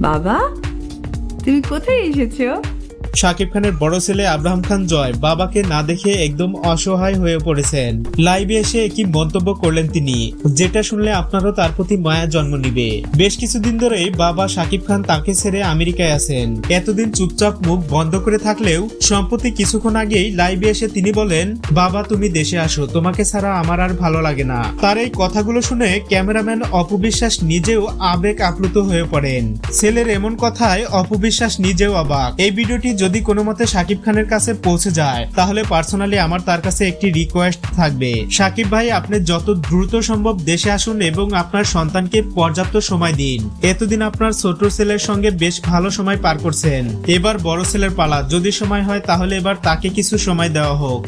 বাবা, তুমি কোথায় এসেছো? শাকিব খানের বড় ছেলে আব্রাহাম খান জয় বাবাকে না দেখে একদম অসহায় হয়ে পড়েছেন। লাইভে এসে কি মন্তব্য করলেন তিনি, যেটা শুনলে আপনারও তার প্রতি মায়া জন্ম নিবে। বেশ কিছুদিন ধরেই বাবা শাকিব খান তাকে ছেড়ে আমেরিকায় আছেন। এতদিন চুপচাপ মুখ বন্ধ করে থাকলেও সম্প্রতি কিছুক্ষণ আগেই লাইভে এসে তিনি বলেন, বাবা তুমি দেশে আসো, তোমাকে ছাড়া আমার আর ভালো লাগে না। তার এই কথাগুলো শুনে ক্যামেরাম্যান অপু বিশ্বাস নিজেও আবেগ আপ্লুত হয়ে পড়েন। ছেলের এমন কথায় অপু বিশ্বাস নিজেও অবাক। এই ভিডিওটি যদি কোনো মতে শাকিব খানের কাছে পৌঁছে যায় তাহলে পার্সোনালি আমার তার কাছে একটি রিকোয়েস্ট থাকবে, শাকিব ভাই আপনি যত দ্রুত সম্ভব দেশে আসুন এবং আপনার সন্তানকে পর্যাপ্ত সময় দিন। এতদিন আপনার ছোট ছেলের সঙ্গে বেশ ভালো সময় পার করছেন, এবার বড় ছেলের পালা, যদি সময় হয় তাহলে এবার তাকে কিছু সময় দেওয়া হোক।